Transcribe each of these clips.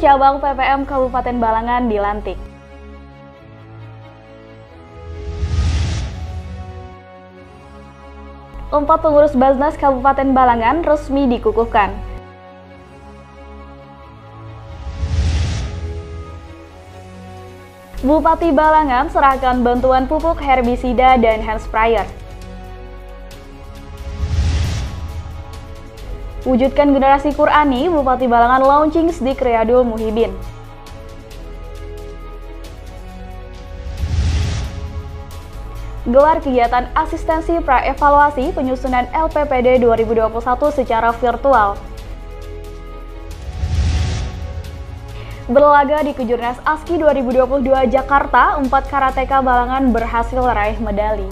cabang PPM Kabupaten Balangan dilantik. Empat pengurus Basnas Kabupaten Balangan resmi dikukuhkan. Bupati Balangan serahkan bantuan pupuk herbisida dan hand sprayer. Wujudkan generasi Qurani, Bupati Balangan launching Sdik Riyadul Muhibin. Gelar kegiatan asistensi pra-evaluasi penyusunan LPPD 2021 secara virtual. Berlaga di Kejurnas ASKI 2022 Jakarta, 4 karateka Balangan berhasil raih medali.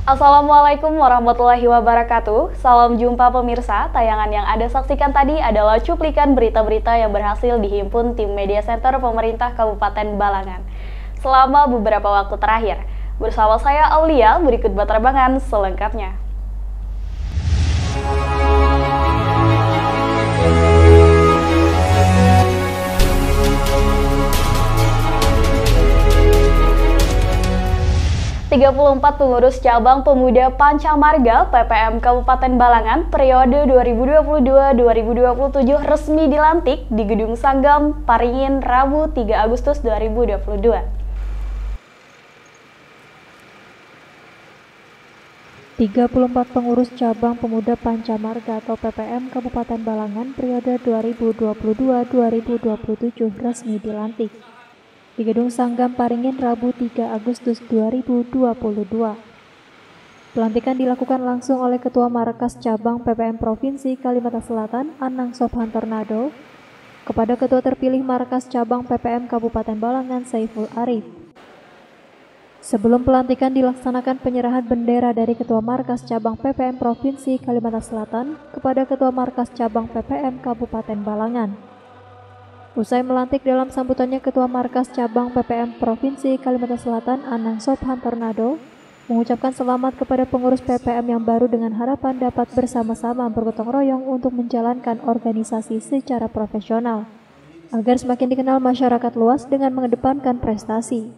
Assalamualaikum warahmatullahi wabarakatuh. Salam jumpa pemirsa. Tayangan yang Anda saksikan tadi adalah cuplikan berita-berita yang berhasil dihimpun tim Media Center Pemerintah Kabupaten Balangan selama beberapa waktu terakhir. Bersama saya Aulia, berikut penerbangan selengkapnya. Empat pengurus cabang pemuda Pancamarga PPM Kabupaten Balangan periode 2022-2027 resmi dilantik di Gedung Sanggam, Paringin, Rabu 3 Agustus 2022. 34 pengurus cabang pemuda Pancamarga atau PPM Kabupaten Balangan periode 2022-2027 resmi dilantik di Gedung Sanggam Paringin Rabu 3 Agustus 2022. Pelantikan dilakukan langsung oleh Ketua Markas Cabang PPM Provinsi Kalimantan Selatan, Anang Sophan Tornado, kepada Ketua Terpilih Markas Cabang PPM Kabupaten Balangan, Saiful Arif. Sebelum pelantikan dilaksanakan penyerahan bendera dari Ketua Markas Cabang PPM Provinsi Kalimantan Selatan kepada Ketua Markas Cabang PPM Kabupaten Balangan. Usai melantik, dalam sambutannya Ketua Markas Cabang PPM Provinsi Kalimantan Selatan, Anang Sophan Tornado, mengucapkan selamat kepada pengurus PPM yang baru dengan harapan dapat bersama-sama bergotong royong untuk menjalankan organisasi secara profesional, agar semakin dikenal masyarakat luas dengan mengedepankan prestasi.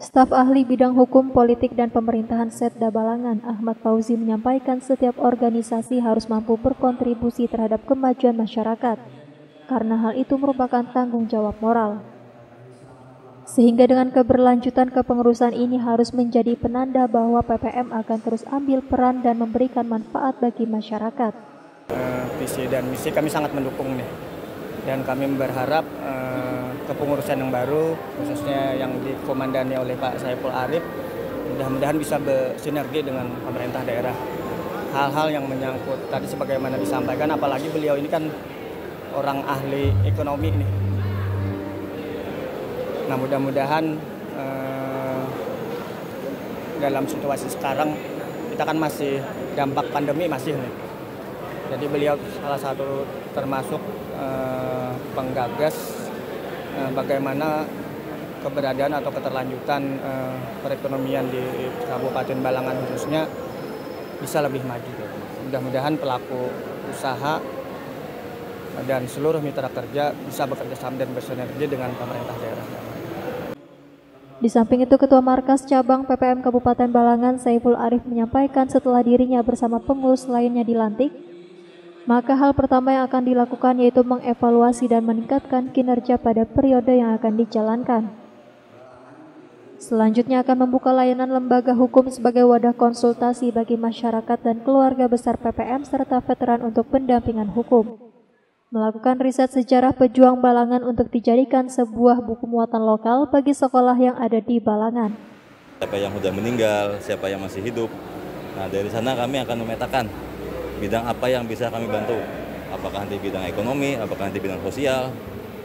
Staf ahli bidang hukum, politik, dan pemerintahan Setda Balangan, Ahmad Fauzi, menyampaikan setiap organisasi harus mampu berkontribusi terhadap kemajuan masyarakat, karena hal itu merupakan tanggung jawab moral. Sehingga dengan keberlanjutan kepengurusan ini harus menjadi penanda bahwa PPM akan terus ambil peran dan memberikan manfaat bagi masyarakat. Visi dan misi kami sangat mendukung nih, dan kami berharap kepengurusan yang baru, khususnya yang dikomandani oleh Pak Saiful Arif, mudah-mudahan bisa bersinergi dengan pemerintah daerah. Hal-hal yang menyangkut tadi sebagaimana disampaikan, apalagi beliau ini kan orang ahli ekonomi nih. Nah, mudah-mudahan dalam situasi sekarang kita kan masih dampak pandemi masih nih. Jadi beliau salah satu termasuk penggagas bagaimana keberadaan atau keterlanjutan perekonomian di Kabupaten Balangan khususnya bisa lebih maju. Mudah-mudahan pelaku usaha dan seluruh mitra kerja bisa bekerja sama dan bersinergi dengan pemerintah daerah. Di samping itu, Ketua Markas Cabang PPM Kabupaten Balangan, Saiful Arif, menyampaikan setelah dirinya bersama pengurus lainnya dilantik, maka hal pertama yang akan dilakukan yaitu mengevaluasi dan meningkatkan kinerja pada periode yang akan dijalankan. Selanjutnya akan membuka layanan lembaga hukum sebagai wadah konsultasi bagi masyarakat dan keluarga besar PPM serta veteran untuk pendampingan hukum. Melakukan riset sejarah pejuang Balangan untuk dijadikan sebuah buku muatan lokal bagi sekolah yang ada di Balangan. Siapa yang sudah meninggal, siapa yang masih hidup. Nah, dari sana kami akan memetakan bidang apa yang bisa kami bantu. Apakah nanti bidang ekonomi, apakah nanti bidang sosial.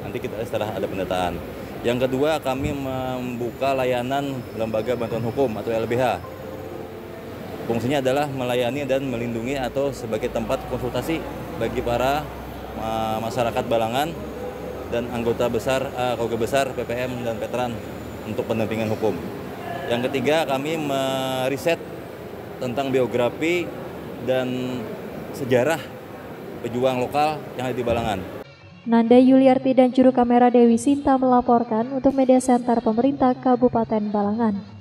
Nanti kita setelah ada pendataan. Yang kedua, kami membuka layanan lembaga bantuan hukum atau LBH. Fungsinya adalah melayani dan melindungi atau sebagai tempat konsultasi bagi para masyarakat Balangan dan anggota besar keluarga besar PPM dan veteran untuk pendampingan hukum. Yang ketiga, kami meriset tentang biografi dan sejarah pejuang lokal yang ada di Balangan. Nanda Yuliarti dan juru kamera Dewi Sinta melaporkan untuk Media Center Pemerintah Kabupaten Balangan.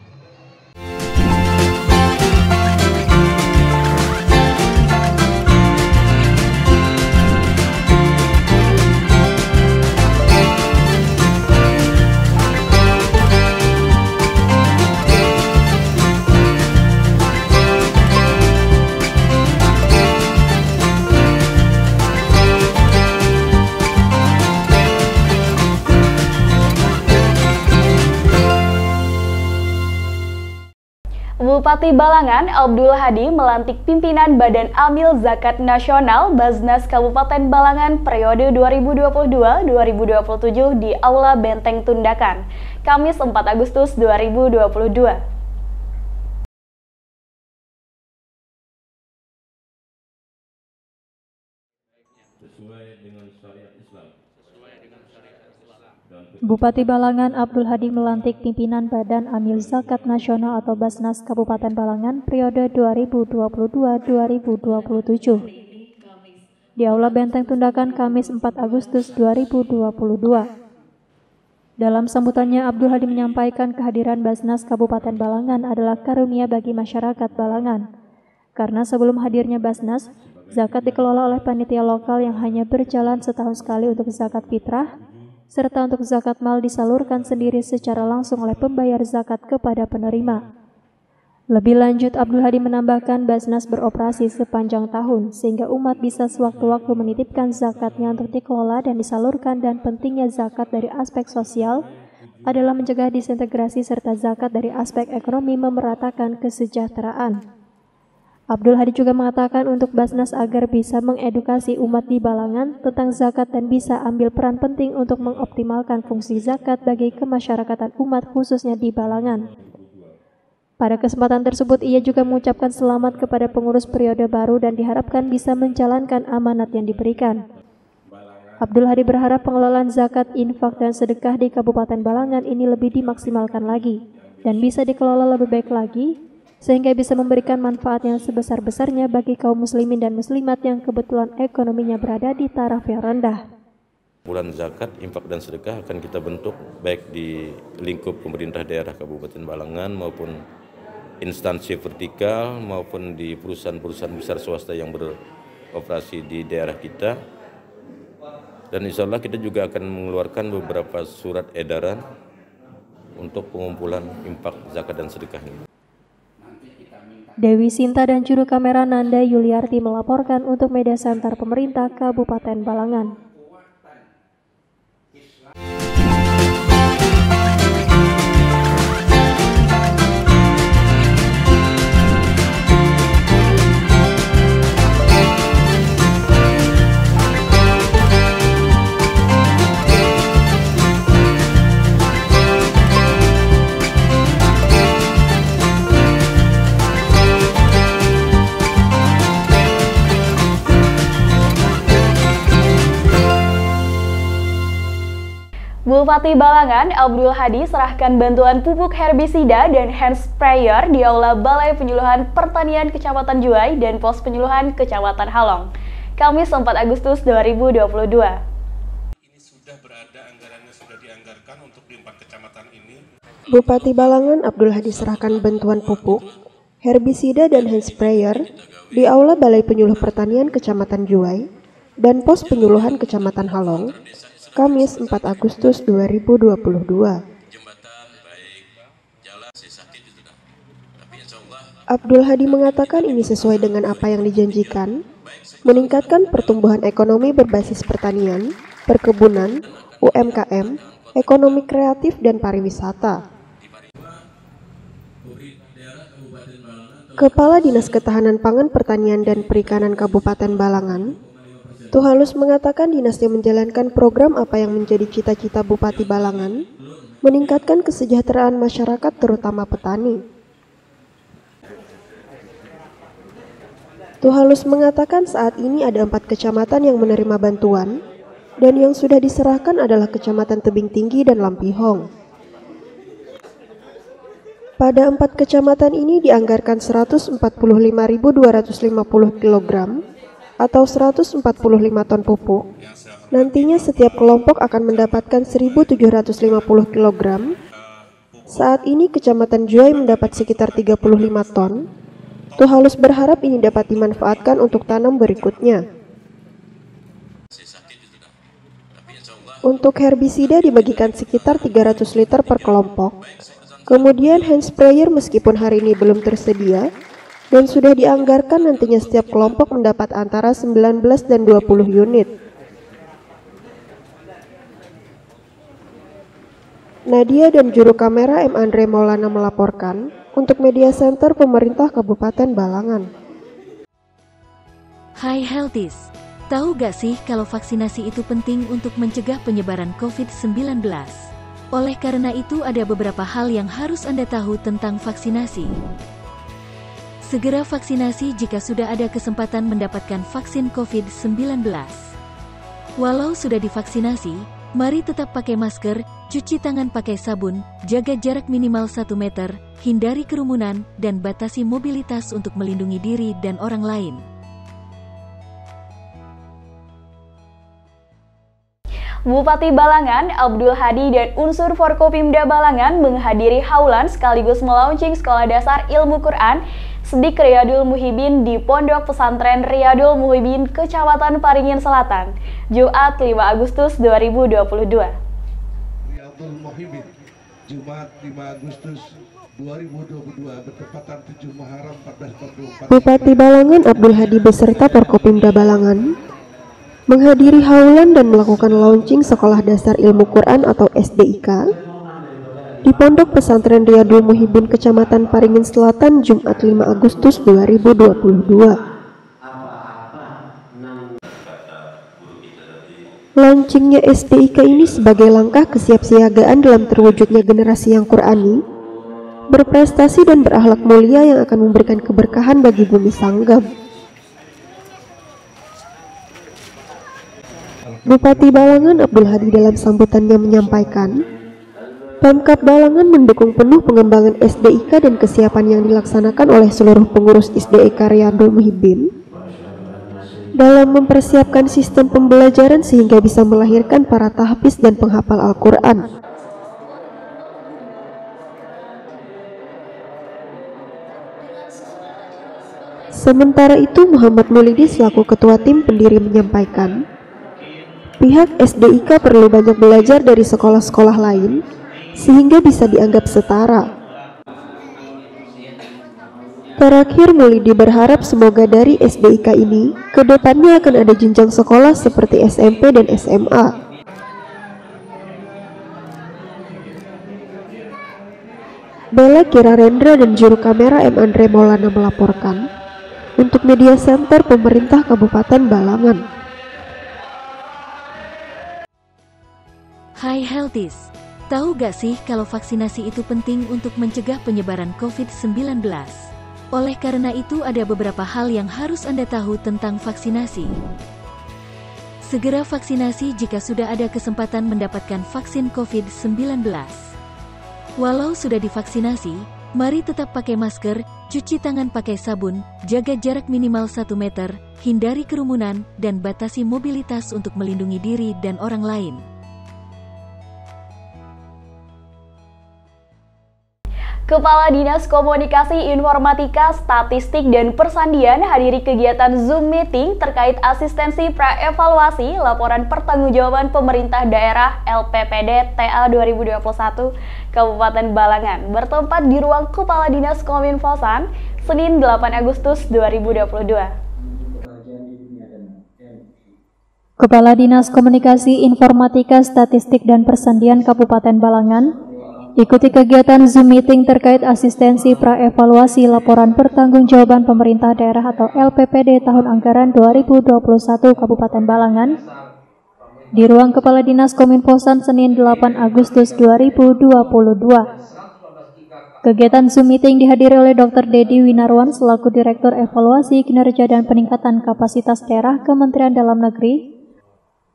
Bupati Balangan Abdul Hadi melantik pimpinan Badan Amil Zakat Nasional Basnas Kabupaten Balangan periode 2022-2027 di Aula Benteng Tundakan, Kamis 4 Agustus 2022. Bupati Balangan Abdul Hadi melantik pimpinan Badan Amil Zakat Nasional atau Basnas Kabupaten Balangan periode 2022-2027 di Aula Benteng Tundakan Kamis 4 Agustus 2022. Dalam sambutannya, Abdul Hadi menyampaikan kehadiran Basnas Kabupaten Balangan adalah karunia bagi masyarakat Balangan. Karena sebelum hadirnya Basnas, zakat dikelola oleh panitia lokal yang hanya berjalan setahun sekali untuk zakat fitrah, serta untuk zakat mal disalurkan sendiri secara langsung oleh pembayar zakat kepada penerima. Lebih lanjut, Abdul Hadi menambahkan Basnas beroperasi sepanjang tahun, sehingga umat bisa sewaktu-waktu menitipkan zakatnya untuk dikelola dan disalurkan, dan pentingnya zakat dari aspek sosial adalah mencegah disintegrasi serta zakat dari aspek ekonomi memeratakan kesejahteraan. Abdul Hadi juga mengatakan untuk Basnas agar bisa mengedukasi umat di Balangan tentang zakat dan bisa ambil peran penting untuk mengoptimalkan fungsi zakat bagi kemasyarakatan umat khususnya di Balangan. Pada kesempatan tersebut, ia juga mengucapkan selamat kepada pengurus periode baru dan diharapkan bisa menjalankan amanat yang diberikan. Abdul Hadi berharap pengelolaan zakat, infak, dan sedekah di Kabupaten Balangan ini lebih dimaksimalkan lagi dan bisa dikelola lebih baik lagi, sehingga bisa memberikan manfaat yang sebesar-besarnya bagi kaum muslimin dan muslimat yang kebetulan ekonominya berada di taraf yang rendah. Bulan zakat, infak dan sedekah akan kita bentuk baik di lingkup pemerintah daerah Kabupaten Balangan maupun instansi vertikal maupun di perusahaan-perusahaan besar swasta yang beroperasi di daerah kita. Dan insya Allah kita juga akan mengeluarkan beberapa surat edaran untuk pengumpulan infak, zakat dan sedekah ini. Dewi Sinta dan juru kamera Nanda Yuliarti melaporkan untuk Media Center Pemerintah Kabupaten Balangan. Bupati Balangan Abdul Hadi serahkan bantuan pupuk herbisida dan hand sprayer di Aula Balai Penyuluhan Pertanian Kecamatan Juai dan Pos Penyuluhan Kecamatan Halong, Kamis 4 Agustus 2022. Ini sudah berada, anggarannya sudah dianggarkan untuk di 4 kecamatan ini. Bupati Balangan Abdul Hadi serahkan bantuan pupuk, herbisida dan hand sprayer di Aula Balai Penyuluh Pertanian Kecamatan Juai dan Pos Penyuluhan Kecamatan Halong, Kamis 4 Agustus 2022. Abdul Hadi mengatakan ini sesuai dengan apa yang dijanjikan, meningkatkan pertumbuhan ekonomi berbasis pertanian, perkebunan, UMKM, ekonomi kreatif, dan pariwisata. Kepala Dinas Ketahanan Pangan Pertanian dan Perikanan Kabupaten Balangan, Tuhalus mengatakan dinasnya menjalankan program apa yang menjadi cita-cita Bupati Balangan, meningkatkan kesejahteraan masyarakat terutama petani. Tuhalus mengatakan saat ini ada 4 kecamatan yang menerima bantuan dan yang sudah diserahkan adalah Kecamatan Tebing Tinggi dan Lampihong. Pada 4 kecamatan ini dianggarkan 145.250 kg atau 145 ton pupuk. Nantinya setiap kelompok akan mendapatkan 1.750 kg. Saat ini Kecamatan Juwai mendapat sekitar 35 ton. Tuhalus berharap ini dapat dimanfaatkan untuk tanam berikutnya. Untuk herbisida dibagikan sekitar 300 liter per kelompok. Kemudian hand sprayer meskipun hari ini belum tersedia dan sudah dianggarkan nantinya setiap kelompok mendapat antara 19 dan 20 unit. Nadia dan juru kamera M. Andre Maulana melaporkan untuk Media Center Pemerintah Kabupaten Balangan. Hai Healthies, tahu gak sih kalau vaksinasi itu penting untuk mencegah penyebaran COVID-19? Oleh karena itu ada beberapa hal yang harus Anda tahu tentang vaksinasi. Segera vaksinasi jika sudah ada kesempatan mendapatkan vaksin COVID-19. Walau sudah divaksinasi, mari tetap pakai masker, cuci tangan pakai sabun, jaga jarak minimal 1 meter, hindari kerumunan, dan batasi mobilitas untuk melindungi diri dan orang lain. Bupati Balangan, Abdul Hadi dan unsur Forkopimda Balangan menghadiri haulan sekaligus melaunching Sekolah Dasar Ilmu Quran Sedik Riyadul Muhibin di Pondok Pesantren Riyadul Muhibin, Kecamatan Paringin Selatan, Jumat 5 Agustus 2022. Riyadul Muhibin, Jumat 5 Agustus 2022 bertepatan 7 Muharram 1444. Bupati Balangan Abdul Hadi beserta Forkopimda Balangan menghadiri haulan dan melakukan launching Sekolah Dasar Ilmu Quran atau SDIK di Pondok Pesantren Riyadul Muhibin, Kecamatan Paringin Selatan, Jumat 5 Agustus 2022. Launchingnya SDIK ini sebagai langkah kesiapsiagaan dalam terwujudnya generasi yang Qurani, berprestasi dan berakhlak mulia yang akan memberikan keberkahan bagi bumi Sanggam. Bupati Balangan Abdul Hadi dalam sambutannya menyampaikan, Pemkab Balangan mendukung penuh pengembangan SDIK dan kesiapan yang dilaksanakan oleh seluruh pengurus SDIK Riyadul Muhibin dalam mempersiapkan sistem pembelajaran sehingga bisa melahirkan para tahfiz dan penghafal Al-Quran. Sementara itu Muhammad Mulidi selaku Ketua Tim Pendiri menyampaikan, pihak SDIK perlu banyak belajar dari sekolah-sekolah lain sehingga bisa dianggap setara. Terakhir, Mulidi berharap semoga dari SDIK ini kedepannya akan ada jenjang sekolah seperti SMP dan SMA. Bella Kirarendra dan juru kamera M. Andre Maulana melaporkan untuk Media Center Pemerintah Kabupaten Balangan. Hai Healthies, tahu gak sih kalau vaksinasi itu penting untuk mencegah penyebaran COVID-19? Oleh karena itu ada beberapa hal yang harus Anda tahu tentang vaksinasi. Segera vaksinasi jika sudah ada kesempatan mendapatkan vaksin COVID-19. Walau sudah divaksinasi, mari tetap pakai masker, cuci tangan pakai sabun, jaga jarak minimal 1 meter, hindari kerumunan, dan batasi mobilitas untuk melindungi diri dan orang lain. Kepala Dinas Komunikasi Informatika, Statistik, dan Persandian hadiri kegiatan Zoom Meeting terkait asistensi praevaluasi laporan pertanggungjawaban pemerintah daerah LPPD TA 2021 Kabupaten Balangan bertempat di ruang Kepala Dinas Kominfosan Senin 8 Agustus 2022. Kepala Dinas Komunikasi Informatika, Statistik, dan Persandian Kabupaten Balangan ikuti kegiatan Zoom Meeting terkait asistensi praevaluasi laporan pertanggungjawaban pemerintah daerah atau LPPD tahun anggaran 2021 Kabupaten Balangan di ruang Kepala Dinas Kominfosan Senin 8 Agustus 2022. Kegiatan Zoom Meeting dihadiri oleh Dr. Dedi Winarwan selaku Direktur Evaluasi Kinerja dan Peningkatan Kapasitas Daerah Kementerian Dalam Negeri,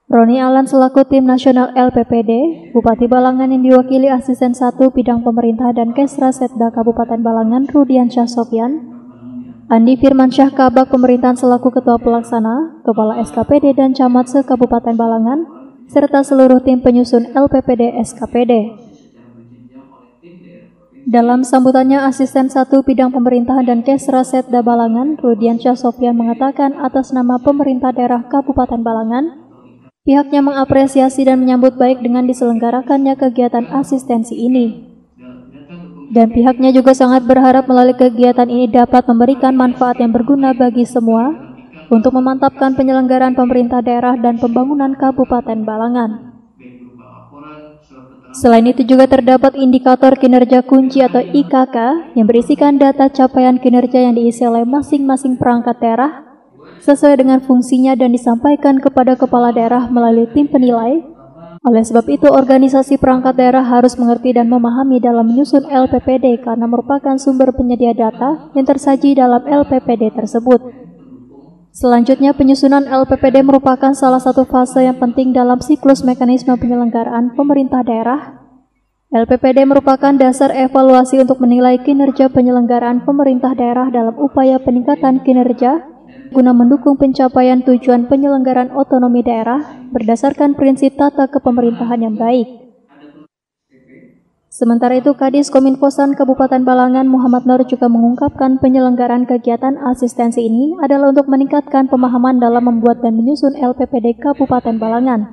Roni Alan selaku Tim Nasional LPPD, Bupati Balangan yang diwakili Asisten 1 Bidang Pemerintah dan Kesra Setda Kabupaten Balangan Rudiansyah Sofyan, Andi Firmansyah Kabak Pemerintahan selaku Ketua Pelaksana, Kepala SKPD dan Camat se-Kabupaten Balangan, serta seluruh tim penyusun LPPD SKPD. Dalam sambutannya, Asisten 1 Bidang Pemerintahan dan Kesra Setda Balangan, Rudiansyah Sofyan mengatakan atas nama pemerintah daerah Kabupaten Balangan, pihaknya mengapresiasi dan menyambut baik dengan diselenggarakannya kegiatan asistensi ini. Dan pihaknya juga sangat berharap melalui kegiatan ini dapat memberikan manfaat yang berguna bagi semua untuk memantapkan penyelenggaraan pemerintah daerah dan pembangunan Kabupaten Balangan. Selain itu juga terdapat indikator kinerja kunci atau IKK yang berisikan data capaian kinerja yang diisi oleh masing-masing perangkat daerah sesuai dengan fungsinya dan disampaikan kepada kepala daerah melalui tim penilai. Oleh sebab itu, organisasi perangkat daerah harus mengerti dan memahami dalam menyusun LPPD karena merupakan sumber penyedia data yang tersaji dalam LPPD tersebut. Selanjutnya, penyusunan LPPD merupakan salah satu fase yang penting dalam siklus mekanisme penyelenggaraan pemerintah daerah. LPPD merupakan dasar evaluasi untuk menilai kinerja penyelenggaraan pemerintah daerah dalam upaya peningkatan kinerja guna mendukung pencapaian tujuan penyelenggaraan otonomi daerah berdasarkan prinsip tata kepemerintahan yang baik. Sementara itu, Kadis Kominfosan Kabupaten Balangan Muhammad Nur juga mengungkapkan penyelenggaraan kegiatan asistensi ini adalah untuk meningkatkan pemahaman dalam membuat dan menyusun LPPD Kabupaten Balangan,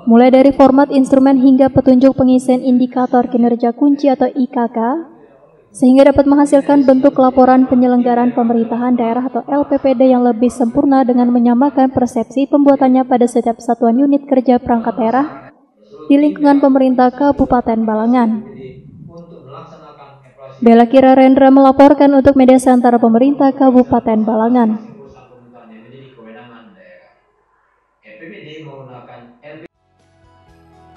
mulai dari format instrumen hingga petunjuk pengisian indikator kinerja kunci atau IKK, sehingga dapat menghasilkan bentuk laporan penyelenggaraan pemerintahan daerah atau LPPD yang lebih sempurna dengan menyamakan persepsi pembuatannya pada setiap satuan unit kerja perangkat daerah di lingkungan pemerintah Kabupaten Balangan. Bella Kira Rendra melaporkan untuk Media Center Pemerintah Kabupaten Balangan.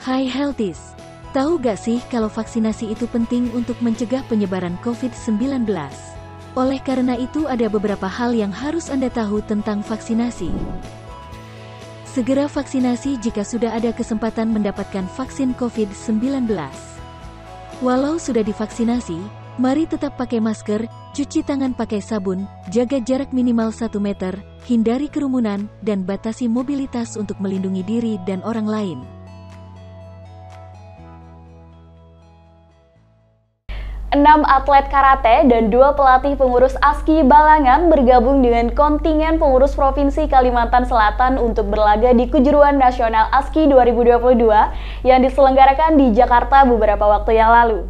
Hai Healthies, tahu gak sih kalau vaksinasi itu penting untuk mencegah penyebaran COVID-19? Oleh karena itu ada beberapa hal yang harus Anda tahu tentang vaksinasi. Segera vaksinasi jika sudah ada kesempatan mendapatkan vaksin COVID-19. Walau sudah divaksinasi, mari tetap pakai masker, cuci tangan pakai sabun, jaga jarak minimal 1 meter, hindari kerumunan, dan batasi mobilitas untuk melindungi diri dan orang lain. Enam atlet karate dan 2 pelatih pengurus ASKI Balangan bergabung dengan kontingen pengurus Provinsi Kalimantan Selatan untuk berlaga di Kejuruan Nasional ASKI 2022 yang diselenggarakan di Jakarta beberapa waktu yang lalu.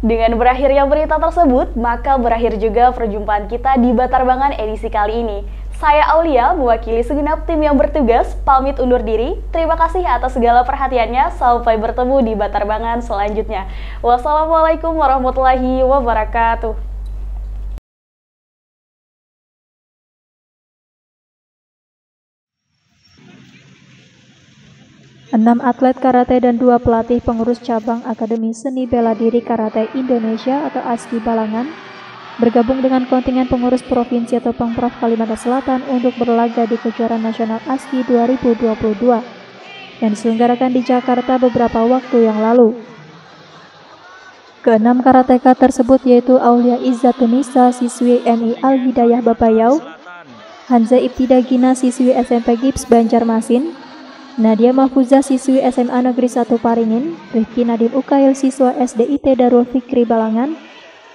Dengan berakhirnya berita tersebut, maka berakhir juga perjumpaan kita di Batarbangan edisi kali ini. Saya Aulia, mewakili segenap tim yang bertugas, pamit undur diri. Terima kasih atas segala perhatiannya. Sampai bertemu di Batarbangan selanjutnya. Wassalamualaikum warahmatullahi wabarakatuh. 6 atlet karate dan 2 pelatih pengurus cabang Akademi Seni Bela Diri Karate Indonesia atau ASKI Balangan bergabung dengan kontingen pengurus provinsi atau Pemprov Kalimantan Selatan untuk berlaga di Kejuaraan Nasional ASKI 2022 yang diselenggarakan di Jakarta beberapa waktu yang lalu. Keenam karateka tersebut yaitu Aulia Izzatunisa, siswi MI Al-Hidayah Bapayau, Hanza Ibtidagina, siswi SMP Gips Banjarmasin, Nadia Mahfuzah, siswi SMA Negeri 1 Paringin, Rifki Nadim Ukail, siswa SDIT Darul Fikri Balangan,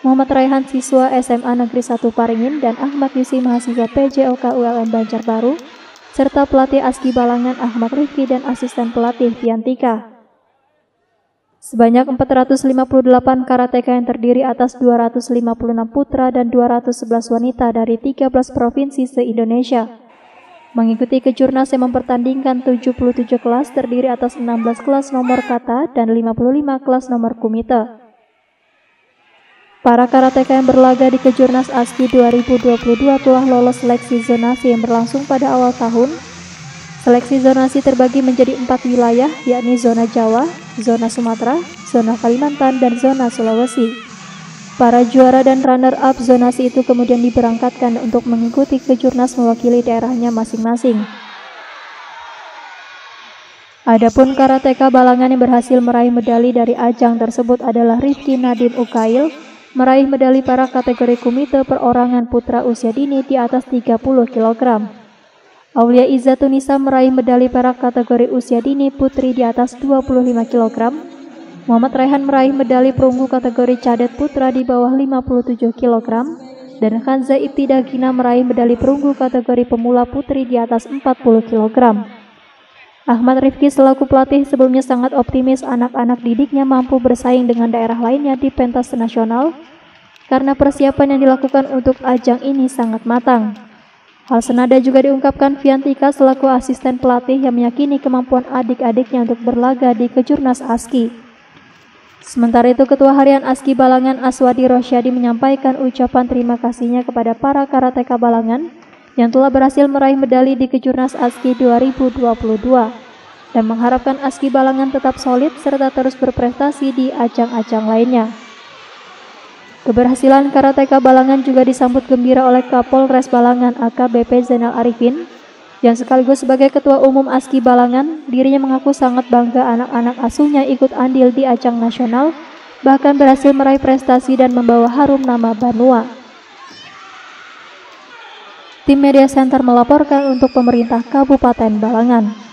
Muhammad Raihan, siswa SMA Negeri 1 Paringin, dan Ahmad Yusi, mahasiswa PJOK ULM Banjarbaru, serta pelatih ASKI Balangan Ahmad Rifki dan asisten pelatih Fiantika. Sebanyak 458 karateka yang terdiri atas 256 putra dan 211 wanita dari 13 provinsi se-Indonesia mengikuti kejurnas yang mempertandingkan 77 kelas terdiri atas 16 kelas nomor kata dan 55 kelas nomor kumite. Para karateka yang berlaga di Kejurnas ASKI 2022 telah lolos seleksi zonasi yang berlangsung pada awal tahun. Seleksi zonasi terbagi menjadi 4 wilayah, yakni zona Jawa, zona Sumatera, zona Kalimantan, dan zona Sulawesi. Para juara dan runner-up zonasi itu kemudian diberangkatkan untuk mengikuti Kejurnas mewakili daerahnya masing-masing. Adapun karateka Balangan yang berhasil meraih medali dari ajang tersebut adalah Rifki Nadim Ukail, meraih medali perak kategori kumite perorangan putra usia dini di atas 30 kg. Aulia Izzatunisa meraih medali perak kategori usia dini putri di atas 25 kg. Muhammad Raihan meraih medali perunggu kategori cadet putra di bawah 57 kg. Dan Khanza Ibtidagina meraih medali perunggu kategori pemula putri di atas 40 kg. Ahmad Rifki selaku pelatih sebelumnya sangat optimis anak-anak didiknya mampu bersaing dengan daerah lainnya di pentas nasional karena persiapan yang dilakukan untuk ajang ini sangat matang. Hal senada juga diungkapkan Fiantika selaku asisten pelatih yang meyakini kemampuan adik-adiknya untuk berlaga di Kejurnas ASKI. Sementara itu, Ketua Harian ASKI Balangan Aswadi Rosyadi menyampaikan ucapan terima kasihnya kepada para karateka Balangan yang telah berhasil meraih medali di Kejurnas ASKI 2022 dan mengharapkan ASKI Balangan tetap solid serta terus berprestasi di ajang-ajang lainnya. Keberhasilan karateka Balangan juga disambut gembira oleh Kapolres Balangan AKBP Zainal Arifin yang sekaligus sebagai Ketua Umum ASKI Balangan. Dirinya mengaku sangat bangga anak-anak asuhnya ikut andil di ajang nasional, bahkan berhasil meraih prestasi dan membawa harum nama Banua. Tim Media Center melaporkan untuk pemerintah Kabupaten Balangan.